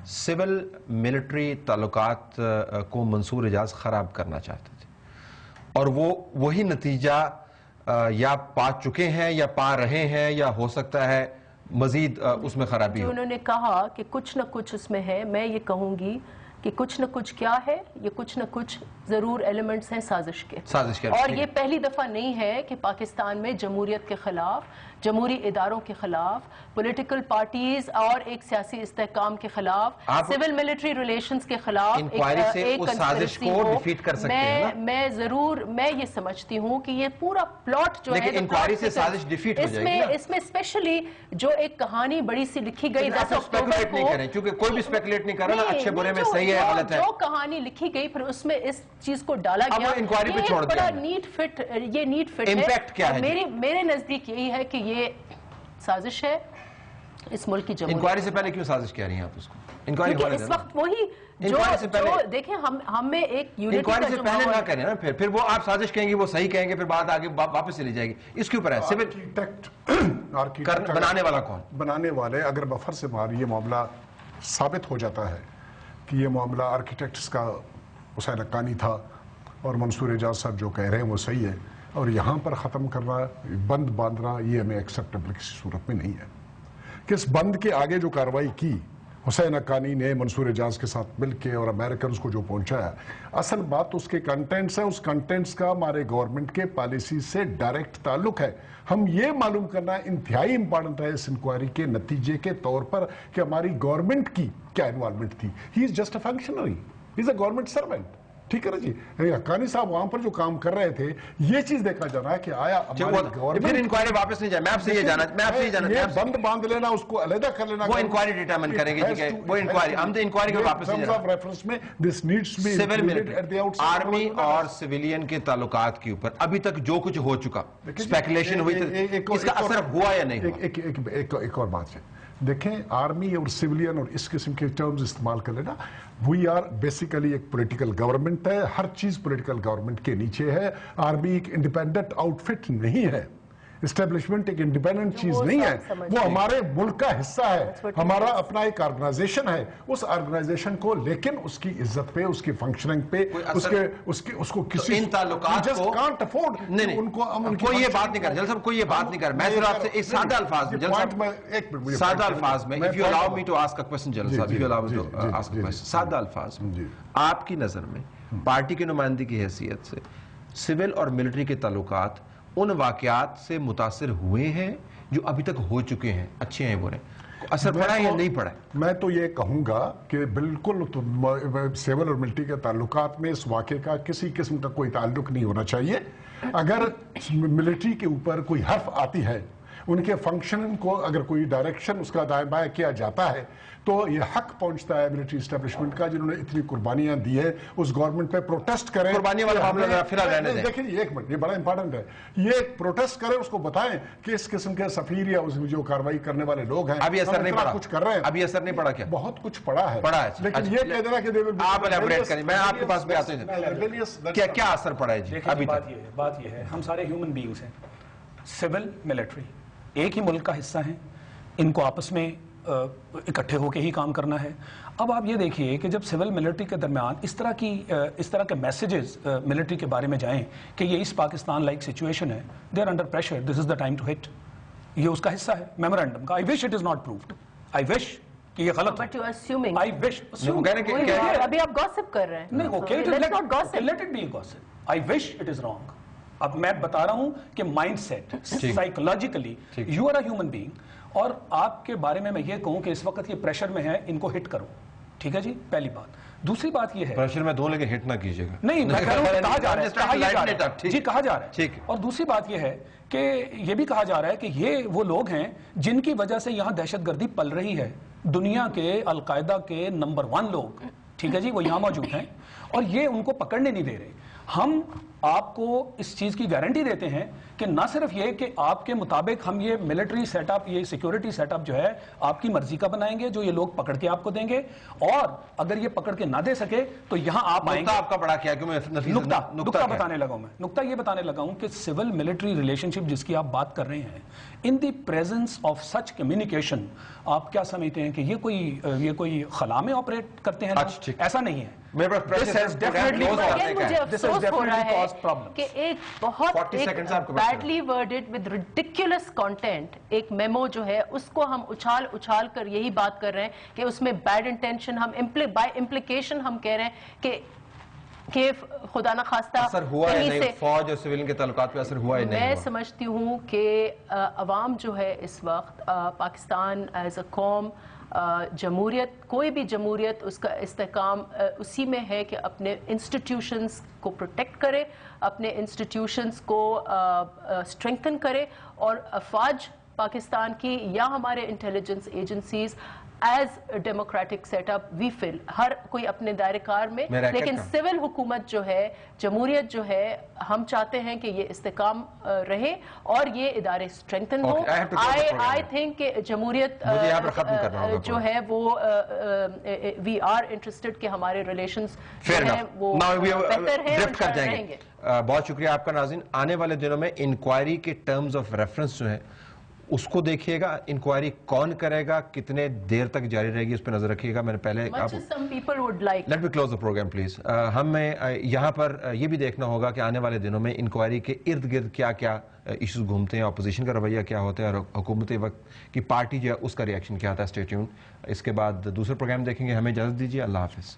Civil military تعلقات کو منصور اعجاز خراب کرنا چاہتے تھے، اور وہ وہی نتیجہ یا پا چکے ہیں یا پا رہے ہیں، یا ہو سکتا ہے مزید اس میں خرابی ہو. انہوں نے کہا کہ کچھ نہ کچھ اس میں ہے، میں یہ کہوں گی کہ کچھ نہ کچھ کیا ہے، یہ کچھ نہ کچھ ضرور ایلیمنٹس ہیں سازش کے. اور یہ پہلی دفعہ نہیں ہے کہ پاکستان میں جمہوریت کے خلاف، جمہوری اداروں کے خلاف، پولیٹیکل پارٹیز اور ایک سیاسی استحکام کے خلاف، سول ملٹری ریلیشنز کے خلاف ایک کنسپریسی ہو. میں ضرور میں یہ سمجھتی ہوں کہ یہ پورا پلاٹ جو ہے انکوائری سے سازش ڈیفیٹ ہو جائے گی. اس میں اسپیشلی جو ایک کہانی بڑی سی لکھی گئی 10 اکتوبر کو، کیونکہ کوئی بھی اسپیکولیٹ نہیں کر رہا نا اچھے برے میں صحیح ہے غلط ہے، جو کہانی لکھی گئی پھر اس میں اس چیز کو ڈالا گیا، انکوائری پہ چھوڑ دیا. یہ نیٹ فٹ امپیکٹ کیا ہے؟ میرے نزدیک یہی ہے کہ یہ سازش ہے اس ملک کی جمہوریت. انکوائری سے پہلے کیوں سازش کہہ رہی ہیں آپ اس کو؟ کیونکہ اس وقت وہی جو دیکھیں ہم میں ایک یونٹی کا انکوائری سے پہلے نہ کریں نا، پھر وہ آپ سازش کہیں گے، وہ صحیح کہیں گے، پھر بات آگے واپس چلی جائے گی. اس کے اوپر ہے سول بنانے والا کون؟ بنانے والے اگر بفر سے یہ معاملہ ثابت ہو جاتا ہے کہ یہ معاملہ آرکیٹیکٹس کا حسین حقانی تھا اور منصور اعجاز صاحب جو کہہ رہے ہیں وہ صحیح ہے، اور یہاں پر ختم کرنا، بند باندھنا، یہ ہمیں ایکسیپٹیبل کسی صورت میں نہیں ہے. کہ اس بند کے آگے جو کارروائی کی حسین حقانی نے منصور اعجاز کے ساتھ مل کے اور امریکنز کو جو پہنچایا، اصل بات اس کے کنٹینٹس ہیں. اس کنٹینٹس کا ہمارے گورنمنٹ کے پالیسی سے ڈائریکٹ تعلق ہے. ہم یہ معلوم کرنا انتہائی امپارٹنٹ ہے اس انکوائری کے نتیجے کے طور پر کہ ہماری گورنمنٹ کی کیا انوالومنٹ تھی. He is just a functionary, he is a government servant. ٹھیک ہے نا جی. حقانی صاحب وہاں پر جو کام کر رہے تھے، یہ چیز دیکھا جانا ہے کہ آیا پھر انکوائری واپس نہیں جائے. میں آپ سے یہ جانا بند باندھ لینا، اس کو علیحدہ کر لینا، وہ انکوائری ڈیٹرمن کریں گے. وہ انکوائری ہم تو انکوائری کے واپس نہیں جا رہے. سول ملٹری آرمی اور سویلین کے تعلقات کے اوپر ابھی تک جو کچھ ہو چکا، اسپیکولیشن ہوئی تھی، اس کا اثر ہوا یا نہیں ہوا؟ ایک اور بات ہے، دیکھیں آرمی اور سویلین اور اس قسم کے ٹرمز استعمال کر لینا. وی آر بیسیکلی ایک پولیٹیکل گورنمنٹ ہے، ہر چیز پولیٹیکل گورنمنٹ کے نیچے ہے. آرمی ایک انڈیپینڈنٹ آؤٹ فٹ نہیں ہے، اسٹیبلشمنٹ ایک انڈیپینڈنٹ چیز نہیں ہے. وہ ہمارے ملک کا حصہ ہے، ہمارا اپنا ایک آرگنائزیشن ہے. اس آرگنائزیشن کو لیکن اس کی عزت پہ، اس کی فنکشننگ پہ، اس کو کسی ان تعلقات کو کانٹ افورڈ کوئی یہ بات نہیں کر. جل صاحب کوئی یہ بات نہیں کر. میں صرف آپ سے ایک سادہ الفاظ میں، سادہ الفاظ میں، if you allow me to ask a question جل صاحب، if you allow me to ask a question، سادہ الفاظ میں آپ کی نظر میں پارٹی کی نمائندگی کی حیثیت سے سول اور ملٹری کے تعلقات ان واقعات سے متاثر ہوئے ہیں جو ابھی تک ہو چکے ہیں، اچھے ہیں برے، اثر پڑا ہے یا نہیں پڑا ہے؟ میں تو یہ کہوں گا کہ بالکل سول اور ملٹری کے تعلقات میں اس واقعے کا کسی قسم کا کوئی تعلق نہیں ہونا چاہیے. اگر ملٹری کے اوپر کوئی حرف آتی ہے، ان کے فنکشن کو اگر کوئی ڈائریکشن اس کا دائیں بائیں کیا جاتا ہے، تو یہ حق پہنچتا ہے ملٹری اسٹیبلشمنٹ کا جنہوں نے اتنی قربانیاں دی ہے اس گورنمنٹ پہ پروٹیسٹ کریں. قربانی والا معاملہ فی الحال رہنے دیں. دیکھیں ایک منٹ، یہ بڑا امپارٹنٹ ہے. یہ پروٹیسٹ کریں، اس کو بتائیں کہ اس قسم کے سفیر یا اس جو کارروائی کرنے والے لوگ ہیں ابھی اثر نہیں پڑا، کچھ کر رہے ہیں. ابھی اثر نہیں پڑا کیا؟ بہت کچھ پڑا ہے، لیکن یہ کہہ دینا کہ آپ الیبوریٹ کریں. میں آپ کے پاس بھی آتے ہیں، کیا اثر پڑا ہے جی ابھی تک؟ بات یہ ہے، ہم سارے ہیومن بینگز ہیں. سول ملٹری ایک ہی ملک کا حصہ ہیں، ان کو آپس میں اکٹھے ہو کے ہی کام کرنا ہے. اب آپ یہ دیکھیے کہ جب سول ملٹری کے درمیان اس طرح کے میسیجز ملٹری کے بارے میں جائیں کہ یہ اس پاکستان لائک سچویشن ہے، they are under pressure, this is the time to hit. یہ اس کا حصہ ہے میمورینڈم کا. I wish it is not proved, I wish کہ یہ غلط ہے. آئی وش ابھی آپ گوسپ کر رہے ہیں. نہیں، let it be gossip. I wish it is wrong. اب میں بتا رہا ہوں کہ mindset psychologically you are a human being, اور آپ کے بارے میں یہ کہوں کہ اس وقت یہ پریشر میں ہے، ان کو ہٹ کرو. ٹھیک ہے جی، پہلی بات. دوسری بات یہ ہے پریشر میں دو لیکن ہٹ نہ کیجیے گا. نہیں، میں کہہ رہا ہوں کہا جا رہا ہے جی، کہا جا رہا ہے. اور دوسری بات یہ ہے کہ یہ بھی کہا جا رہا ہے کہ یہ وہ لوگ ہیں جن کی وجہ سے یہاں دہشت گردی پل رہی ہے. دنیا کے القاعدہ کے نمبر 1 لوگ، ٹھیک ہے جی، وہ یہاں موجود ہیں اور یہ ان کو پکڑنے نہیں دے رہے. ہم آپ کو اس چیز کی گارنٹی دیتے ہیں کہ نہ صرف یہ کہ آپ کے مطابق ہم یہ ملٹری سیٹ اپ، یہ سیکیورٹی سیٹ اپ جو ہے آپ کی مرضی کا بنائیں گے، جو یہ لوگ پکڑ کے آپ کو دیں گے، اور اگر یہ پکڑ کے نہ دے سکے تو یہاں آپ آئیں گے. آپ کا بڑا کیا کہ میں نقطہ بتانے لگا ہوں، میں نقطہ یہ بتانے لگا ہوں کہ سول ملٹری ریلیشن شپ جس کی آپ بات کر رہے ہیں، in the presence of such communication, آپ کیا سمجھتے ہیں کہ یہ کوئی خلا میں آپریٹ کرتے ہیں؟ ایسا نہیں ہے. مجھے افسوس ہو رہا ہے کہ ایک بہت badly worded with ridiculous content ایک میمو جو ہے اس کو ہم اچھال کر یہی بات کر رہے ہیں کہ اس میں بیڈ انٹینشن، ہم بائی امپلیکیشن ہم کہہ رہے ہیں کہ خدا نہ خواستہ اثر ہوا ہے نہیں، فوج اور سویلین کے تعلقات پہ اثر ہوا ہے نہیں. میں سمجھتی ہوں کہ عوام جو ہے اس وقت پاکستان ایز اے قوم، جمہوریت، کوئی بھی جمہوریت، اس کا استحکام اسی میں ہے کہ اپنے انسٹیٹیوشنز کو پروٹیکٹ کرے، اپنے انسٹیٹیوشنز کو اسٹرینگتھن کرے، اور افواج پاکستان کی یا ہمارے intelligence agencies as democratic setup we feel ہر کوئی اپنے دائرہ کار میں، لیکن سول حکومت جو ہے، جمہوریت جو ہے، ہم چاہتے ہیں کہ یہ استحکام رہے اور یہ ادارے اسٹرینگتھن ہو. آئی تھنک کہ جمہوریت جو ہے وہ وی آر انٹرسٹڈ کہ ہمارے ریلیشنز جو ہیں وہ بہتر ہیں. بہت شکریہ آپ کا. ناظرین، آنے والے دنوں میں انکوائری کے ٹرمز آف ریفرنس جو ہیں اس کو دیکھیے گا. انکوائری کون کرے گا، کتنے دیر تک جاری رہے گی، اس پہ نظر رکھیے گا. میں نے پہلے let me close the programme please. ہمیں یہاں پر یہ بھی دیکھنا ہوگا کہ آنے والے دنوں میں انکوائری کے ارد گرد کیا کیا ایشوز گھومتے ہیں، اپوزیشن کا رویہ کیا ہوتا ہے، اور حکومت وقت کی پارٹی جو ہے اس کا ریئیکشن کیا آتا ہے. Stay tuned. اس کے بعد دوسرے پروگرام دیکھیں گے. ہمیں اجازت دیجیے. اللہ حافظ.